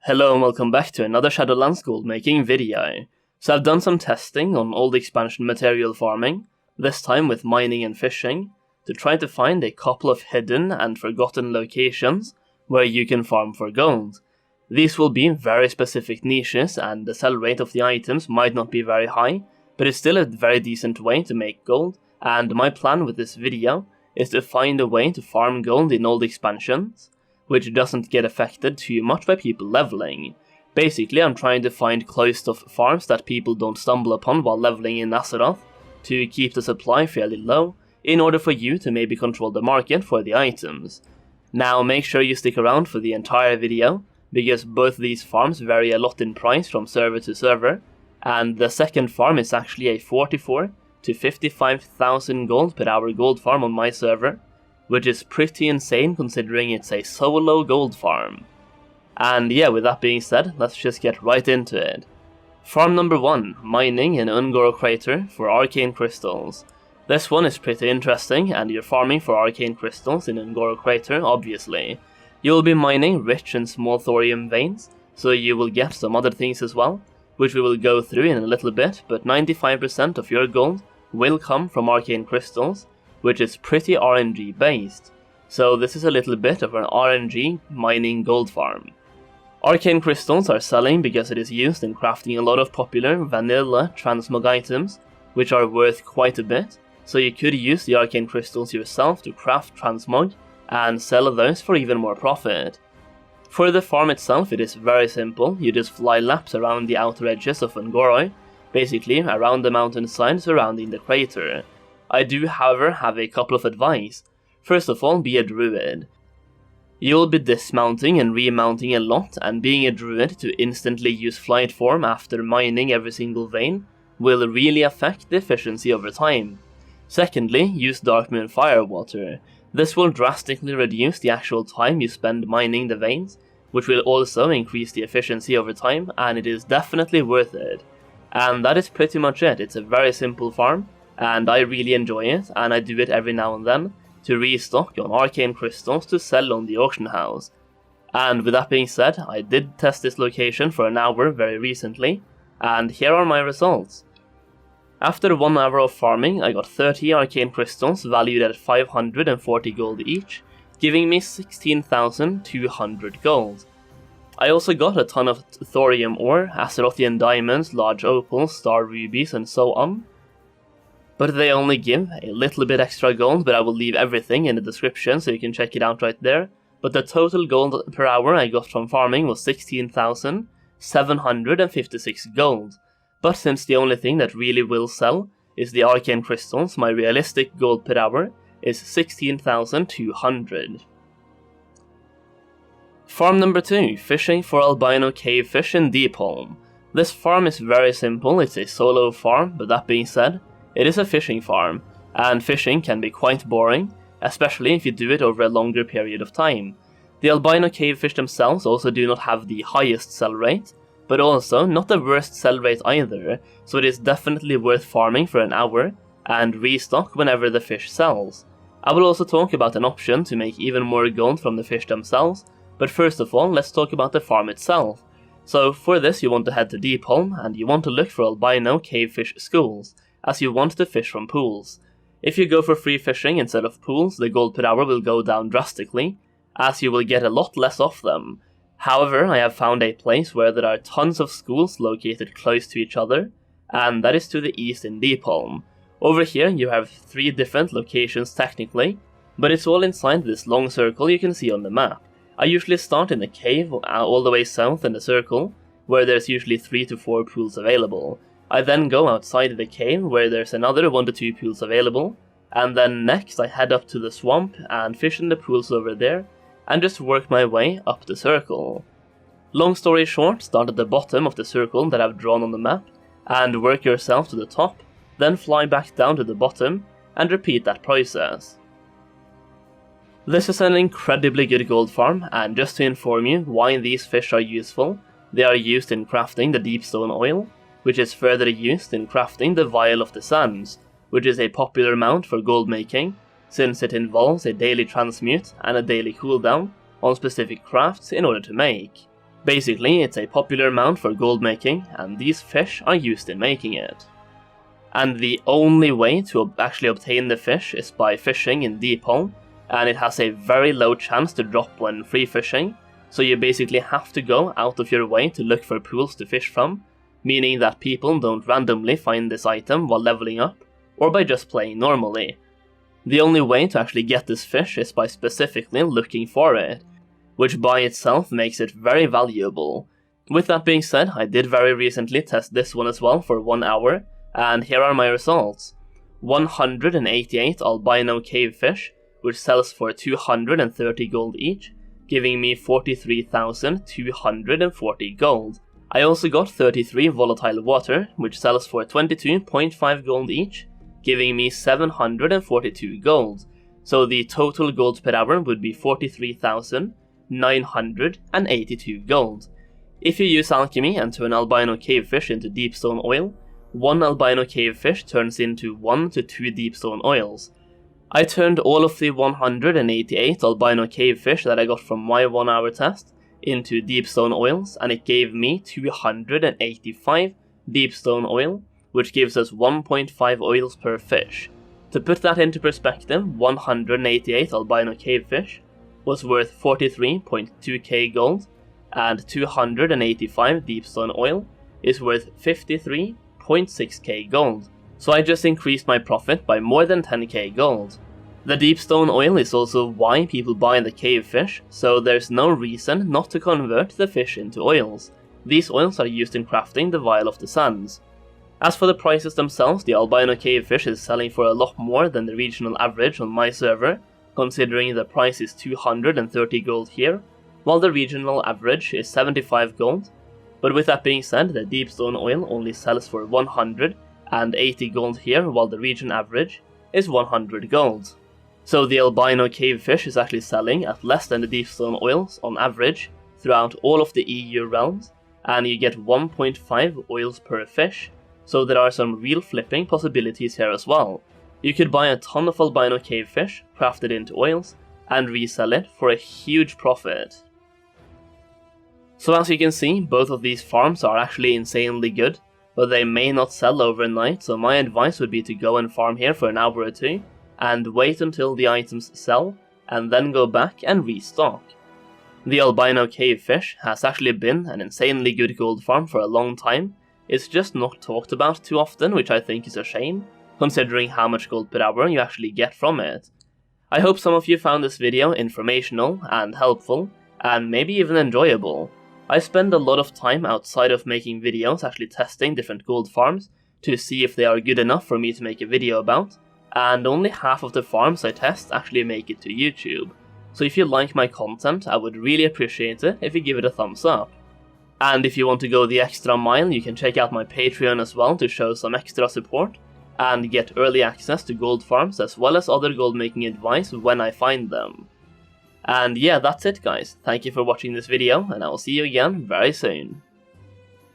Hello and welcome back to another Shadowlands gold making video. So I've done some testing on all the expansion material farming, this time with mining and fishing, to try to find a couple of hidden and forgotten locations where you can farm for gold. These will be very specific niches and the sell rate of the items might not be very high, but it's still a very decent way to make gold, and my plan with this video is to find a way to farm gold in all the expansions, which doesn't get affected too much by people leveling. Basically, I'm trying to find closed stuff farms that people don't stumble upon while leveling in Azeroth, to keep the supply fairly low, in order for you to maybe control the market for the items. Now make sure you stick around for the entire video, because both these farms vary a lot in price from server to server, and the second farm is actually a 44 to 55,000 gold per hour gold farm on my server, which is pretty insane considering it's a solo gold farm. And yeah, with that being said, let's just get right into it. Farm number 1, mining in Ungoro Crater for arcane crystals. This one is pretty interesting, and you're farming for arcane crystals in Ungoro Crater, obviously. You'll be mining rich and small thorium veins, so you will get some other things as well, which we will go through in a little bit, but 95% of your gold will come from arcane crystals, which is pretty RNG based, so this is a little bit of an RNG mining gold farm. Arcane crystals are selling because it is used in crafting a lot of popular vanilla transmog items, which are worth quite a bit, so you could use the arcane crystals yourself to craft transmog and sell those for even more profit. For the farm itself, it is very simple. You just fly laps around the outer edges of Ungoro, basically around the mountainside surrounding the crater. I do, however, have a couple of advice. First of all, be a druid. You'll be dismounting and remounting a lot, and being a druid to instantly use flight form after mining every single vein will really affect the efficiency over time. Secondly, use Darkmoon Firewater. This will drastically reduce the actual time you spend mining the veins, which will also increase the efficiency over time, and it is definitely worth it. And that is pretty much it. It's a very simple farm, and I really enjoy it, and I do it every now and then to restock on arcane crystals to sell on the auction house. And with that being said, I did test this location for an hour very recently, and here are my results. After 1 hour of farming, I got 30 arcane crystals valued at 540 gold each, giving me 16,200 gold. I also got a ton of thorium ore, Azerothian diamonds, large opals, star rubies, and so on. But they only give a little bit extra gold, but I will leave everything in the description so you can check it out right there. But the total gold per hour I got from farming was 16,756 gold. But since the only thing that really will sell is the arcane crystals, my realistic gold per hour is 16,200. Farm number 2, fishing for albino cavefish in Deepholm. This farm is very simple. It's a solo farm, but that being said, it is a fishing farm, and fishing can be quite boring, especially if you do it over a longer period of time. The albino cavefish themselves also do not have the highest sell rate, but also not the worst sell rate either, so it is definitely worth farming for an hour and restock whenever the fish sells. I will also talk about an option to make even more gold from the fish themselves, but first of all, let's talk about the farm itself. So for this, you want to head to Deepholm, and you want to look for albino cavefish schools, as you want to fish from pools. If you go for free fishing instead of pools, the gold per hour will go down drastically, as you will get a lot less of them. However, I have found a place where there are tons of schools located close to each other, and that is to the east in Deepholm. Over here you have 3 different locations technically, but it's all inside this long circle you can see on the map. I usually start in a cave all the way south in the circle, where there's usually 3 to 4 pools available. I then go outside the cave where there's another 1 to 2 pools available, and then next I head up to the swamp and fish in the pools over there, and just work my way up the circle. Long story short, start at the bottom of the circle that I've drawn on the map, and work yourself to the top, then fly back down to the bottom, and repeat that process. This is an incredibly good gold farm, and just to inform you why these fish are useful, they are used in crafting the deepstone oil, which is further used in crafting the Vial of the Sands, which is a popular mount for gold making, since it involves a daily transmute and a daily cooldown on specific crafts in order to make. Basically, it's a popular mount for gold making, and these fish are used in making it. And the only way to actually obtain the fish is by fishing in deep hole, and it has a very low chance to drop when free fishing, so you basically have to go out of your way to look for pools to fish from, meaning that people don't randomly find this item while leveling up, or by just playing normally. The only way to actually get this fish is by specifically looking for it, which by itself makes it very valuable. With that being said, I did very recently test this one as well for 1 hour, and here are my results. 188 albino cave fish, which sells for 230 gold each, giving me 43,240 gold. I also got 33 volatile water, which sells for 22.5 gold each, giving me 742 gold. So the total gold per hour would be 43,982 gold. If you use alchemy and turn albino cave fish into deep stone oil, 1 albino cave fish turns into 1 to 2 deep stone oils. I turned all of the 188 albino cave fish that I got from my 1 hour test into deep stone oils, and it gave me 285 deep stone oil, which gives us 1.5 oils per fish. To put that into perspective, 188 albino cave fish was worth 43.2k gold, and 285 deep stone oil is worth 53.6k gold. So I just increased my profit by more than 10k gold. The deep stone oil is also why people buy the cave fish, so there's no reason not to convert the fish into oils. These oils are used in crafting the Vial of the Sands. As for the prices themselves, the albino cave fish is selling for a lot more than the regional average on my server, considering the price is 230 gold here, while the regional average is 75 gold. But with that being said, the deep stone oil only sells for 180 gold here, while the region average is 100 gold. So the albino cave fish is actually selling at less than the deep stone oils on average throughout all of the EU realms, and you get 1.5 oils per fish, so there are some real flipping possibilities here as well. You could buy a ton of albino cave fish, craft it into oils, and resell it for a huge profit. So as you can see, both of these farms are actually insanely good, but they may not sell overnight, so my advice would be to go and farm here for an hour or two, and wait until the items sell, and then go back and restock. The albino cave fish has actually been an insanely good gold farm for a long time. It's just not talked about too often, which I think is a shame, considering how much gold per hour you actually get from it. I hope some of you found this video informational and helpful, and maybe even enjoyable. I spend a lot of time outside of making videos actually testing different gold farms to see if they are good enough for me to make a video about, and only half of the farms I test actually make it to YouTube. So if you like my content, I would really appreciate it if you give it a thumbs up. And if you want to go the extra mile, you can check out my Patreon as well to show some extra support, and get early access to gold farms as well as other gold making advice when I find them. And yeah, that's it guys, thank you for watching this video, and I will see you again very soon.